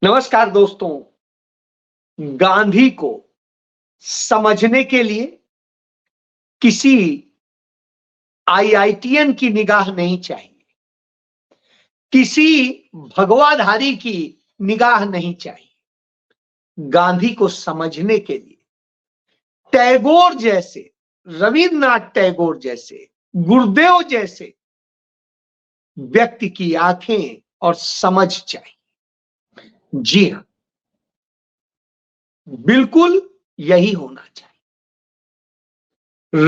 नमस्कार दोस्तों। गांधी को समझने के लिए किसी आईआईटीएन की निगाह नहीं चाहिए, किसी भगवाधारी की निगाह नहीं चाहिए। गांधी को समझने के लिए टैगोर जैसे, रविन्द्रनाथ टैगोर जैसे, गुरुदेव जैसे व्यक्ति की आंखें और समझ चाहिए। जी हां, बिल्कुल यही होना चाहिए।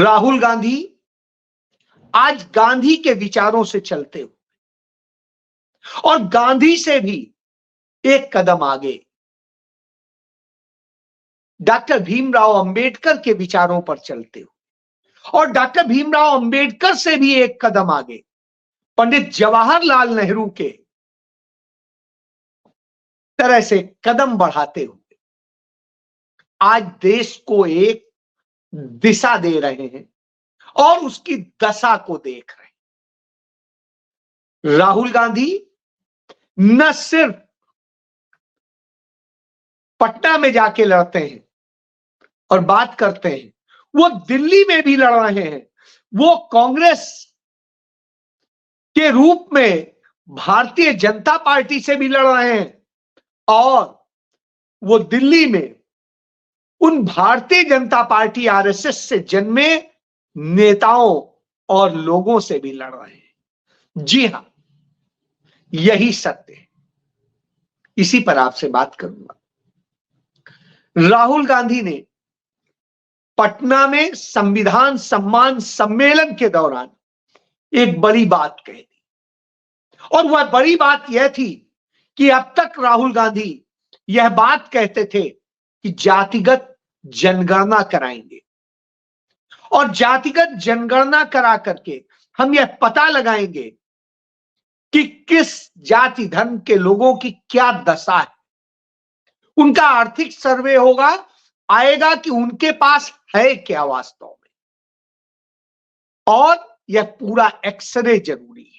राहुल गांधी आज गांधी के विचारों से चलते हुए और गांधी से भी एक कदम आगे डॉक्टर भीमराव अंबेडकर के विचारों पर चलते हुए और डॉक्टर भीमराव अंबेडकर से भी एक कदम आगे पंडित जवाहरलाल नेहरू के तरह से कदम बढ़ाते हुए आज देश को एक दिशा दे रहे हैं और उसकी दशा को देख रहे हैं। राहुल गांधी न सिर्फ पटना में जाके लड़ते हैं और बात करते हैं, वो दिल्ली में भी लड़ रहे हैं। वो कांग्रेस के रूप में भारतीय जनता पार्टी से भी लड़ रहे हैं और वो दिल्ली में उन भारतीय जनता पार्टी आरएसएस से जन्मे नेताओं और लोगों से भी लड़ रहे हैं। जी हां, यही सत्य है। इसी पर आपसे बात करूंगा। राहुल गांधी ने पटना में संविधान सम्मान सम्मेलन के दौरान एक बड़ी बात कह दी और वह बड़ी बात यह थी कि अब तक राहुल गांधी यह बात कहते थे कि जातिगत जनगणना कराएंगे और जातिगत जनगणना करा करके हम यह पता लगाएंगे कि किस जाति धर्म के लोगों की क्या दशा है। उनका आर्थिक सर्वे होगा, आएगा कि उनके पास है क्या वास्तव में, और यह पूरा एक्सरे जरूरी है।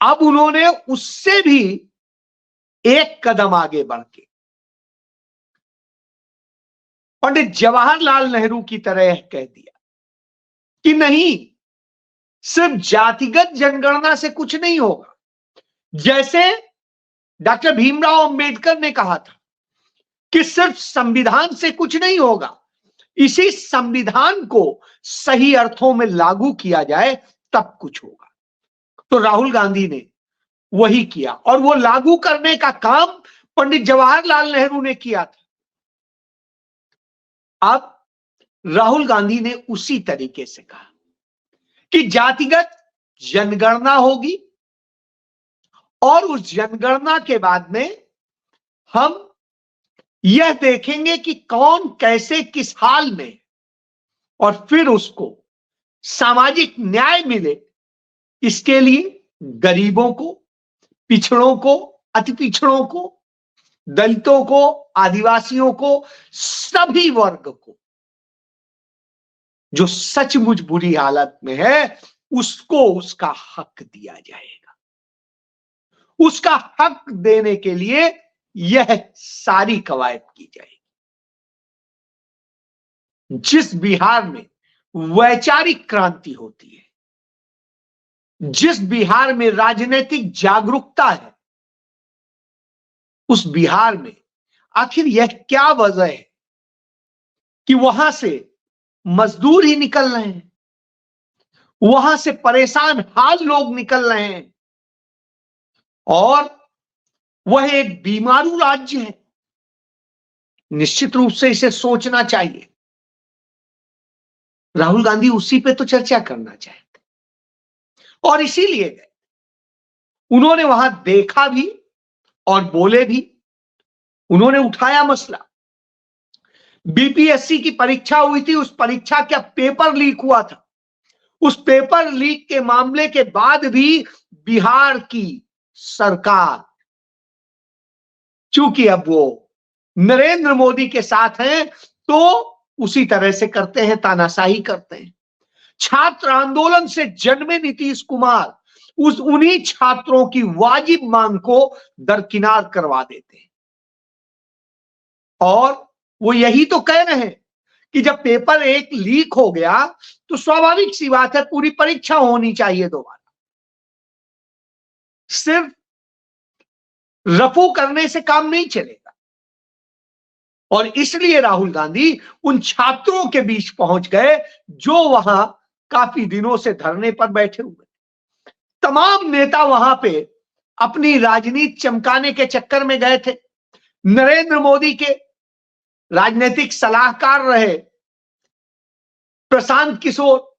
अब उन्होंने उससे भी एक कदम आगे बढ़ के पंडित जवाहरलाल नेहरू की तरह कह दिया कि नहीं, सिर्फ जातिगत जनगणना से कुछ नहीं होगा। जैसे डॉक्टर भीमराव अंबेडकर ने कहा था कि सिर्फ संविधान से कुछ नहीं होगा, इसी संविधान को सही अर्थों में लागू किया जाए तब कुछ होगा। तो राहुल गांधी ने वही किया और वो लागू करने का काम पंडित जवाहरलाल नेहरू ने किया था। अब राहुल गांधी ने उसी तरीके से कहा कि जातिगत जनगणना होगी और उस जनगणना के बाद में हम यह देखेंगे कि कौन कैसे किस हाल में, और फिर उसको सामाजिक न्याय मिले, इसके लिए गरीबों को, पिछड़ों को, अति पिछड़ों को, दलितों को, आदिवासियों को, सभी वर्ग को जो सचमुच बुरी हालत में है उसको उसका हक दिया जाएगा। उसका हक देने के लिए यह सारी कवायद की जाएगी। जिस बिहार में वैचारिक क्रांति होती है, जिस बिहार में राजनीतिक जागरूकता है, उस बिहार में आखिर यह क्या वजह है कि वहां से मजदूर ही निकल रहे हैं, वहां से परेशान हाल लोग निकल रहे हैं और वह एक बीमारू राज्य है। निश्चित रूप से इसे सोचना चाहिए। राहुल गांधी उसी पे तो चर्चा करना चाहते और इसीलिए गए। उन्होंने वहां देखा भी और बोले भी। उन्होंने उठाया मसला। बीपीएससी की परीक्षा हुई थी, उस परीक्षा का पेपर लीक हुआ था। उस पेपर लीक के मामले के बाद भी बिहार की सरकार, चूंकि अब वो नरेंद्र मोदी के साथ हैं, तो उसी तरह से करते हैं, तानाशाही करते हैं। छात्र आंदोलन से जन्मे नीतीश कुमार उन्हीं छात्रों की वाजिब मांग को दरकिनार करवा देते हैं। और वो यही तो कह रहे हैं कि जब पेपर एक लीक हो गया तो स्वाभाविक सी बात है पूरी परीक्षा होनी चाहिए दोबारा। सिर्फ रफू करने से काम नहीं चलेगा। और इसलिए राहुल गांधी उन छात्रों के बीच पहुंच गए जो वहां काफी दिनों से धरने पर बैठे हुए। तमाम नेता वहां पे अपनी राजनीति चमकाने के चक्कर में गए थे। नरेंद्र मोदी के राजनीतिक सलाहकार रहे प्रशांत किशोर,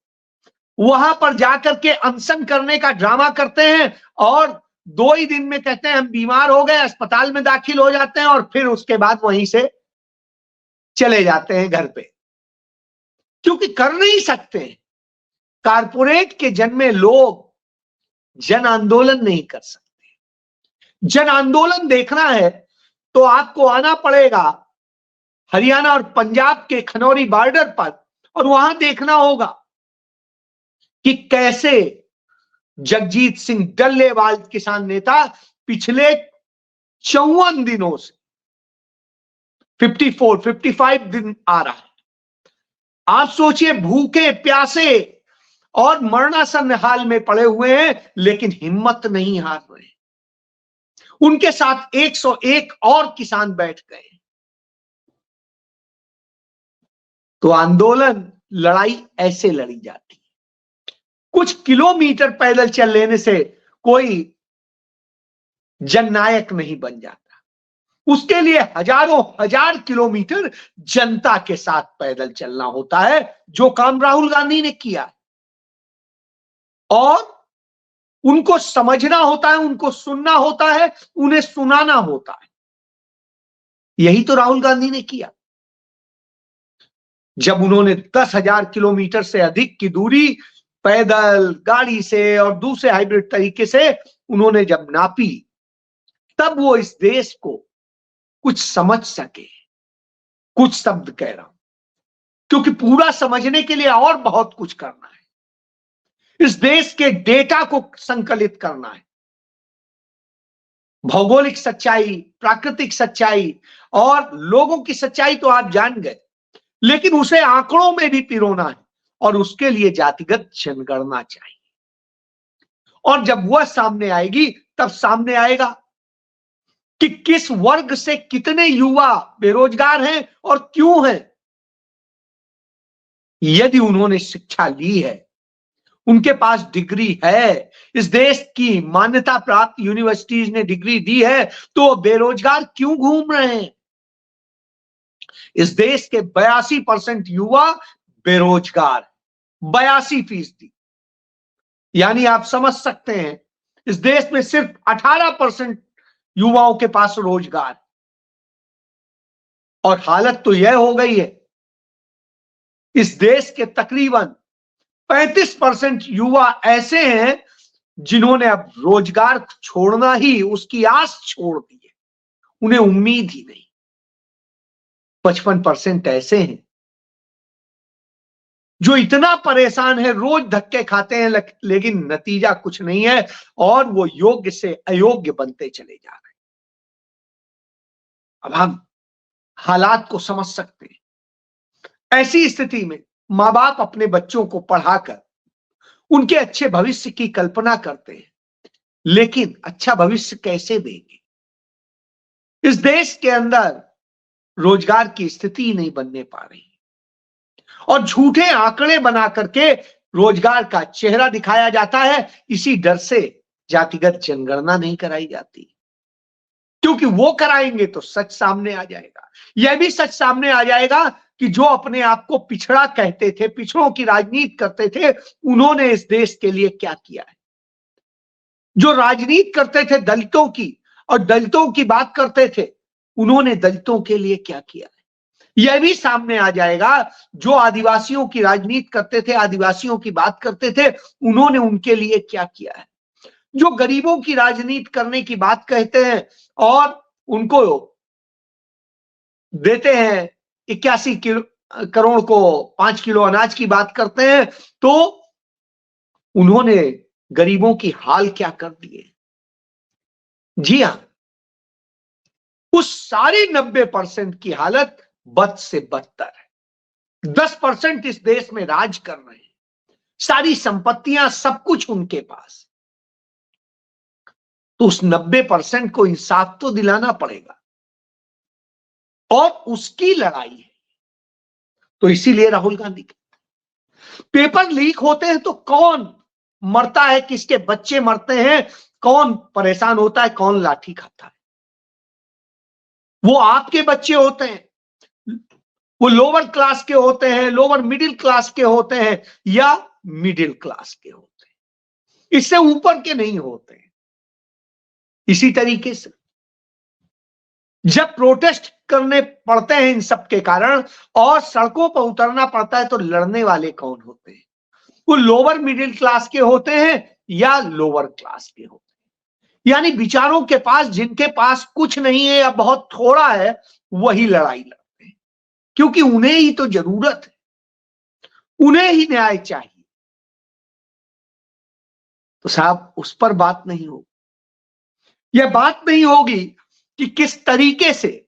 वहां पर जाकर के अनशन करने का ड्रामा करते हैं और 2 ही दिन में कहते हैं हम बीमार हो गए, अस्पताल में दाखिल हो जाते हैं और फिर उसके बाद वहीं से चले जाते हैं घर पे, क्योंकि कर नहीं सकते। कारपोरेट के जन्मे लोग जन आंदोलन नहीं कर सकते। जन आंदोलन देखना है तो आपको आना पड़ेगा हरियाणा और पंजाब के खनौरी बॉर्डर पर और वहां देखना होगा कि कैसे जगजीत सिंह डल्लेवाल किसान नेता पिछले 54 दिनों से 55 दिन आ रहा है। आप सोचिए, भूखे प्यासे और मरणासन हाल में पड़े हुए हैं लेकिन हिम्मत नहीं हार रहे। उनके साथ 101 और किसान बैठ गए। तो आंदोलन, लड़ाई ऐसे लड़ी जाती है। कुछ किलोमीटर पैदल चल लेने से कोई जननायक नहीं बन जाता। उसके लिए हजारों हजार किलोमीटर जनता के साथ पैदल चलना होता है, जो काम राहुल गांधी ने किया। और उनको समझना होता है, उनको सुनना होता है, उन्हें सुनाना होता है। यही तो राहुल गांधी ने किया। जब उन्होंने 10,000 किलोमीटर से अधिक की दूरी पैदल, गाड़ी से और दूसरे हाइब्रिड तरीके से उन्होंने जब नापी, तब वो इस देश को कुछ समझ सके। कुछ शब्द कह रहा हूं क्योंकि पूरा समझने के लिए और बहुत कुछ करना है। इस देश के डेटा को संकलित करना है। भौगोलिक सच्चाई, प्राकृतिक सच्चाई और लोगों की सच्चाई तो आप जान गए, लेकिन उसे आंकड़ों में भी पिरोना है और उसके लिए जातिगत जनगणना चाहिए। और जब वह सामने आएगी तब सामने आएगा कि किस वर्ग से कितने युवा बेरोजगार हैं और क्यों हैं। यदि उन्होंने शिक्षा ली है, उनके पास डिग्री है, इस देश की मान्यता प्राप्त यूनिवर्सिटीज ने डिग्री दी है, तो बेरोजगार क्यों घूम रहे हैं। इस देश के 82% युवा बेरोजगार, 82%। यानी आप समझ सकते हैं इस देश में सिर्फ 18% युवाओं के पास रोजगार। और हालत तो यह हो गई है, इस देश के तकरीबन 35% युवा ऐसे हैं जिन्होंने अब रोजगार छोड़ना ही, उसकी आस छोड़ दी है, उन्हें उम्मीद ही नहीं। 55% ऐसे हैं जो इतना परेशान है, रोज धक्के खाते हैं लेकिन नतीजा कुछ नहीं है और वो योग्य से अयोग्य बनते चले जा रहे हैं। अब हम हालात को समझ सकते हैं। ऐसी स्थिति में मां बाप अपने बच्चों को पढ़ाकर उनके अच्छे भविष्य की कल्पना करते हैं, लेकिन अच्छा भविष्य कैसे देंगे। इस देश के अंदर रोजगार की स्थिति नहीं बनने पा रही और झूठे आंकड़े बना करके रोजगार का चेहरा दिखाया जाता है। इसी डर से जातिगत जनगणना नहीं कराई जाती, क्योंकि वो कराएंगे तो सच सामने आ जाएगा। यह भी सच सामने आ जाएगा कि जो अपने आप को पिछड़ा कहते थे, पिछड़ों की राजनीति करते थे, उन्होंने इस देश के लिए क्या किया है। जो राजनीति करते थे दलितों की और दलितों की बात करते थे, उन्होंने दलितों के लिए क्या किया है। यह भी सामने आ जाएगा। जो आदिवासियों की राजनीति करते थे, आदिवासियों की बात करते थे, उन्होंने उनके लिए क्या किया है। जो गरीबों की राजनीति करने की बात कहते हैं और उनको देते हैं 81 करोड़ को 5 किलो अनाज की बात करते हैं, तो उन्होंने गरीबों की हाल क्या कर दिए। जी हां, उस सारे 90% की हालत बद से बदतर है। 10% इस देश में राज कर रहे हैं, सारी संपत्तियां सब कुछ उनके पास। तो उस 90% को इंसाफ तो दिलाना पड़ेगा, और उसकी लड़ाई है। तो इसीलिए राहुल गांधी पेपर लीक होते हैं तो कौन मरता है, किसके बच्चे मरते हैं, कौन परेशान होता है, कौन लाठी खाता है? वो आपके बच्चे होते हैं, वो लोअर क्लास के होते हैं, लोअर मिडिल क्लास के होते हैं, या मिडिल क्लास के होते हैं, इससे ऊपर के नहीं होते हैं। इसी तरीके से जब प्रोटेस्ट करने पड़ते हैं इन सब के कारण और सड़कों पर उतरना पड़ता है, तो लड़ने वाले कौन होते हैं? वो लोअर मिडिल क्लास के होते हैं या लोअर क्लास के होते हैं। यानी विचारों के पास, जिनके पास कुछ नहीं है या बहुत थोड़ा है, वही लड़ाई लड़ते हैं, क्योंकि उन्हें ही तो जरूरत है, उन्हें ही न्याय चाहिए। तो साहब, उस पर बात नहीं होगी। यह बात नहीं होगी कि किस तरीके से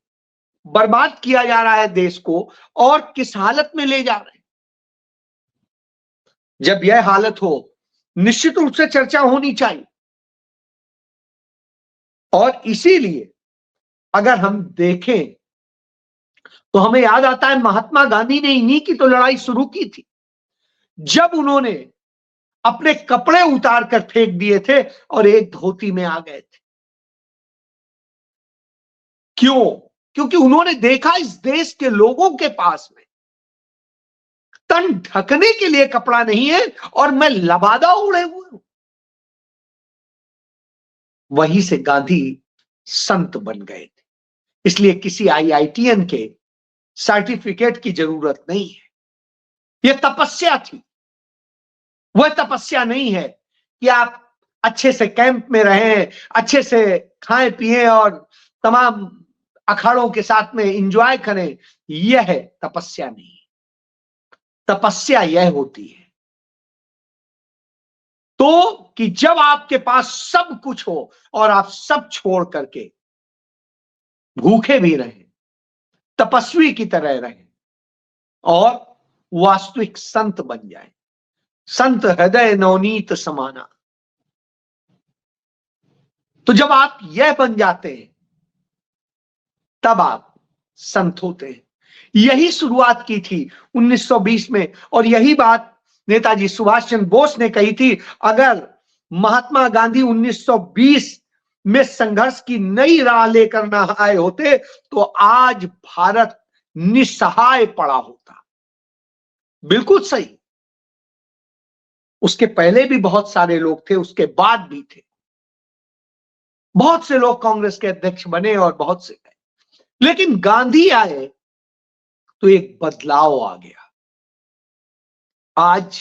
बर्बाद किया जा रहा है देश को और किस हालत में ले जा रहे हैं। जब यह हालत हो, निश्चित रूप से चर्चा होनी चाहिए। और इसीलिए अगर हम देखें तो हमें याद आता है, महात्मा गांधी ने इन्हीं की तो लड़ाई शुरू की थी, जब उन्होंने अपने कपड़े उतार कर फेंक दिए थे और एक धोती में आ गए थे। क्यों? क्योंकि उन्होंने देखा इस देश के लोगों के पास में तन ढकने के लिए कपड़ा नहीं है और मैं लबादा उड़े हुए हूं। वहीं से गांधी संत बन गए थे। इसलिए किसी आईआईटीएन के सर्टिफिकेट की जरूरत नहीं है। यह तपस्या थी। वह तपस्या नहीं है कि आप अच्छे से कैंप में रहें, अच्छे से खाएं पिएं और तमाम अखाड़ों के साथ में एंजॉय करें। यह तपस्या नहीं। तपस्या यह होती है तो कि जब आपके पास सब कुछ हो और आप सब छोड़ करके भूखे भी रहें, तपस्वी की तरह रहें और वास्तविक संत बन जाए। संत हृदय नवनीत समाना। तो जब आप यह बन जाते हैं, तब आप संत होते हैं। यही शुरुआत की थी 1920 में, और यही बात नेताजी सुभाष चंद्र बोस ने कही थी। अगर महात्मा गांधी 1920 में संघर्ष की नई राह लेकर ना आए होते, तो आज भारत निस्सहाय पड़ा होता। बिल्कुल सही। उसके पहले भी बहुत सारे लोग थे, उसके बाद भी थे। बहुत से लोग कांग्रेस के अध्यक्ष बने और बहुत से गए, लेकिन गांधी आए तो एक बदलाव आ गया। आज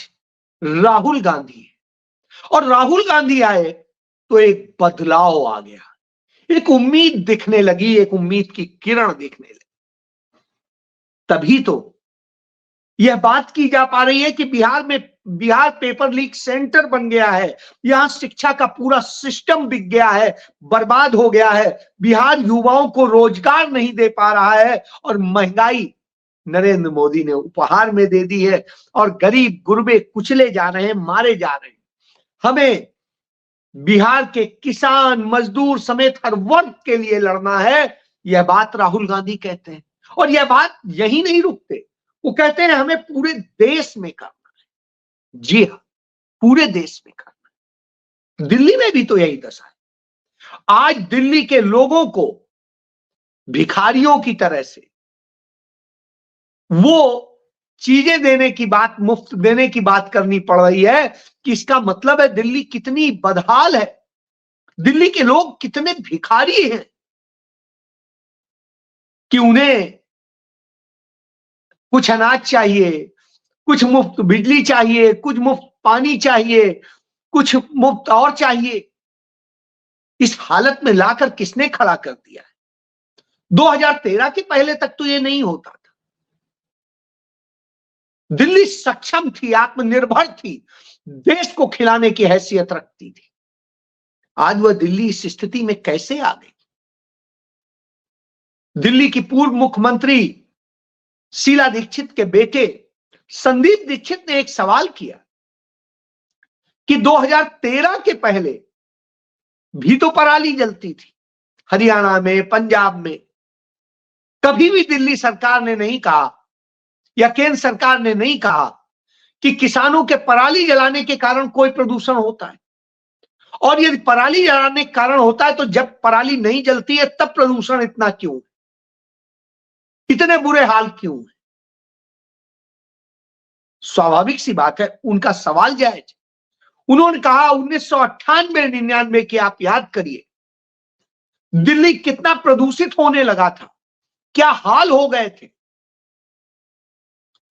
राहुल गांधी है, और राहुल गांधी आए तो एक बदलाव आ गया। एक उम्मीद दिखने लगी, एक उम्मीद की किरण दिखने लगी। तभी तो यह बात की जा पा रही है कि बिहार पेपर लीक सेंटर बन गया है। यहां शिक्षा का पूरा सिस्टम बिक गया है, बर्बाद हो गया है। बिहार युवाओं को रोजगार नहीं दे पा रहा है, और महंगाई नरेंद्र मोदी ने उपहार में दे दी है, और गरीब गुरबे कुचले जा रहे हैं, मारे जा रहे हैं। हमें बिहार के किसान मजदूर समेत हर वर्ग के लिए लड़ना है। यह बात राहुल गांधी कहते हैं, और यह बात यही नहीं रुकते। वो कहते हैं हमें पूरे देश में करना है। जी हाँ, पूरे देश में करना है। दिल्ली में भी तो यही दशा है। आज दिल्ली के लोगों को भिखारियों की तरह से वो चीजें देने की बात, मुफ्त देने की बात करनी पड़ रही है, कि इसका मतलब है दिल्ली कितनी बदहाल है, दिल्ली के लोग कितने भिखारी हैं, कि उन्हें कुछ अनाज चाहिए, कुछ मुफ्त बिजली चाहिए, कुछ मुफ्त पानी चाहिए, कुछ मुफ्त और चाहिए। इस हालत में लाकर किसने खड़ा कर दिया है? 2013 के पहले तक तो ये नहीं होता था। दिल्ली सक्षम थी, आत्मनिर्भर थी, देश को खिलाने की हैसियत रखती थी। आज वह दिल्ली इस स्थिति में कैसे आ गई? दिल्ली की पूर्व मुख्यमंत्री शीला दीक्षित के बेटे संदीप दीक्षित ने एक सवाल किया कि 2013 के पहले भी तो पराली जलती थी हरियाणा में, पंजाब में। कभी भी दिल्ली सरकार ने नहीं कहा या केंद्र सरकार ने नहीं कहा कि किसानों के पराली जलाने के कारण कोई प्रदूषण होता है, और यदि पराली जलाने के कारण होता है तो जब पराली नहीं जलती है तब प्रदूषण इतना क्यों, इतने बुरे हाल क्यों है? स्वाभाविक सी बात है, उनका सवाल जायज। उन्होंने कहा 1998-99 की आप याद करिए, दिल्ली कितना प्रदूषित होने लगा था, क्या हाल हो गए थे।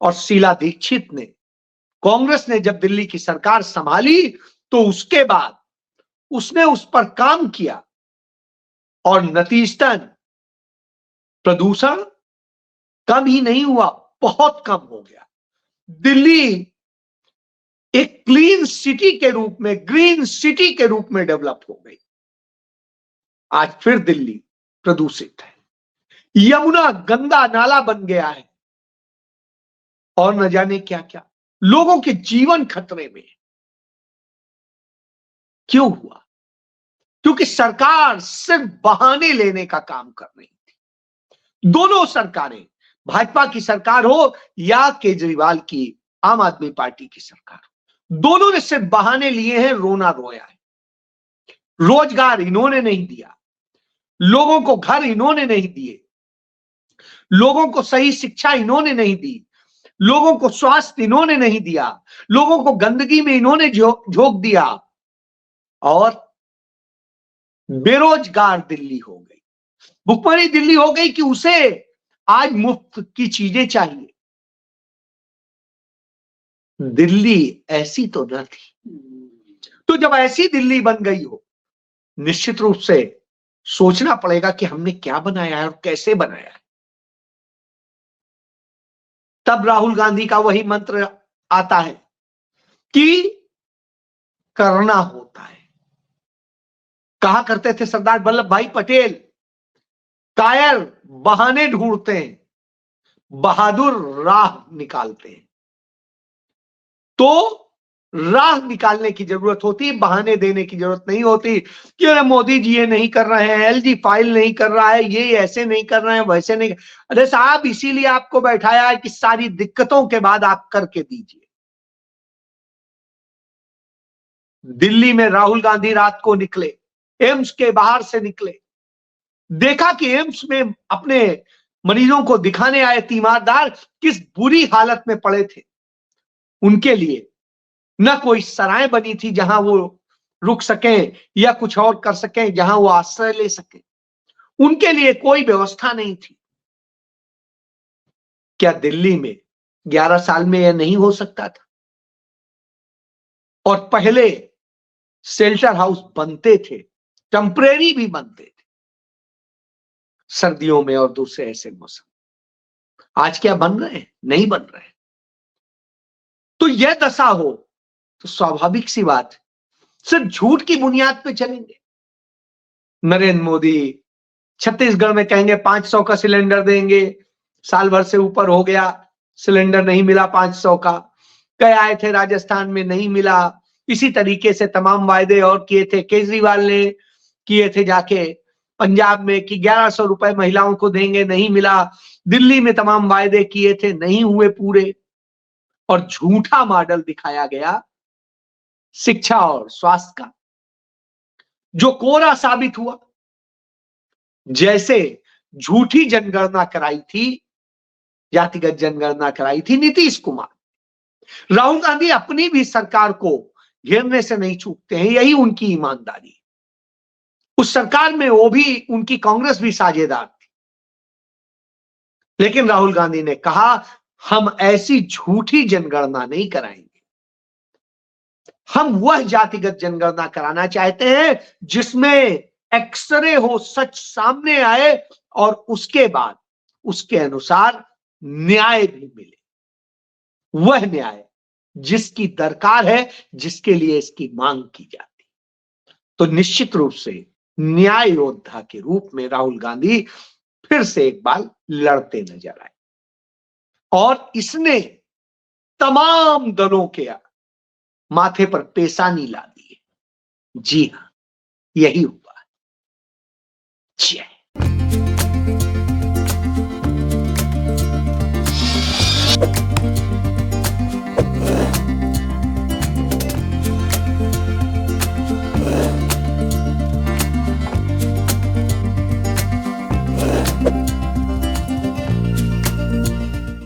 और शीला दीक्षित ने, कांग्रेस ने जब दिल्ली की सरकार संभाली तो उसके बाद उसने उस पर काम किया और नतीजतन प्रदूषण कम ही नहीं हुआ, बहुत कम हो गया। दिल्ली एक क्लीन सिटी के रूप में, ग्रीन सिटी के रूप में डेवलप हो गई। आज फिर दिल्ली प्रदूषित है, यमुना गंदा नाला बन गया है और न जाने क्या क्या, लोगों के जीवन खतरे में। क्यों हुआ? क्योंकि सरकार सिर्फ बहाने लेने का काम कर रही थी। दोनों सरकारें, भाजपा की सरकार हो या केजरीवाल की आम आदमी पार्टी की सरकार, दोनों ने सिर्फ बहाने लिए हैं, रोना रोया है। रोजगार इन्होंने नहीं दिया, लोगों को घर इन्होंने नहीं दिए, लोगों को सही शिक्षा इन्होंने नहीं दी, लोगों को स्वास्थ्य इन्होंने नहीं दिया, लोगों को गंदगी में इन्होंने झोंक दिया और बेरोजगार दिल्ली हो गई, भुखमरी दिल्ली हो गई कि उसे आज मुफ्त की चीजें चाहिए। दिल्ली ऐसी तो न थी। तो जब ऐसी दिल्ली बन गई हो, निश्चित रूप से सोचना पड़ेगा कि हमने क्या बनाया है और कैसे बनाया है। तब राहुल गांधी का वही मंत्र आता है कि करना होता है। कहा करते थे सरदार वल्लभ भाई पटेल, कायर बहाने ढूंढते हैं, बहादुर राह निकालते हैं। तो राह निकालने की जरूरत होती, बहाने देने की जरूरत नहीं होती कि अरे मोदी जी ये नहीं कर रहे हैं, एलजी फाइल नहीं कर रहा है, ये ऐसे नहीं कर रहे हैं, वैसे नहीं। अरे साहब, इसीलिए आपको बैठाया है कि सारी दिक्कतों के बाद आप करके दीजिए। दिल्ली में राहुल गांधी रात को निकले, एम्स के बाहर से निकले, देखा कि एम्स में अपने मरीजों को दिखाने आए तीमारदार किस बुरी हालत में पड़े थे। उनके लिए न कोई सराय बनी थी जहां वो रुक सकें या कुछ और कर सकें, जहां वो आश्रय ले सकें। उनके लिए कोई व्यवस्था नहीं थी। क्या दिल्ली में 11 साल में यह नहीं हो सकता था? और पहले शेल्टर हाउस बनते थे, टेम्परेरी भी बनते थे सर्दियों में और दूसरे ऐसे मौसम। आज क्या बन रहे हैं? नहीं बन रहे। तो यह दशा हो तो स्वाभाविक सी बात, सिर्फ झूठ की बुनियाद पे चलेंगे। नरेंद्र मोदी छत्तीसगढ़ में कहेंगे 500 का सिलेंडर देंगे, साल भर से ऊपर हो गया, सिलेंडर नहीं मिला 500 का। कह आए थे राजस्थान में, नहीं मिला। इसी तरीके से तमाम वायदे और किए थे, केजरीवाल ने किए थे जाके पंजाब में कि 1100 रुपए महिलाओं को देंगे, नहीं मिला। दिल्ली में तमाम वायदे किए थे, नहीं हुए पूरे। और झूठा मॉडल दिखाया गया शिक्षा और स्वास्थ्य का, जो कोरा साबित हुआ। जैसे झूठी जनगणना कराई थी, जातिगत जनगणना कराई थी नीतीश कुमार। राहुल गांधी अपनी भी सरकार को घेरने से नहीं चूकते हैं, यही उनकी ईमानदारी। उस सरकार में वो भी, उनकी कांग्रेस भी साझेदार थी। लेकिन राहुल गांधी ने कहा हम ऐसी झूठी जनगणना नहीं कराएंगे, हम वह जातिगत जनगणना कराना चाहते हैं जिसमें एक्सरे हो, सच सामने आए और उसके बाद उसके अनुसार न्याय भी मिले। वह न्याय जिसकी दरकार है, जिसके लिए इसकी मांग की जाती। तो निश्चित रूप से न्याय योद्धा के रूप में राहुल गांधी फिर से एक बार लड़ते नजर आए और इसने तमाम दलों के माथे पर पेशानी ला दी। जी हां, यही हुआ। जय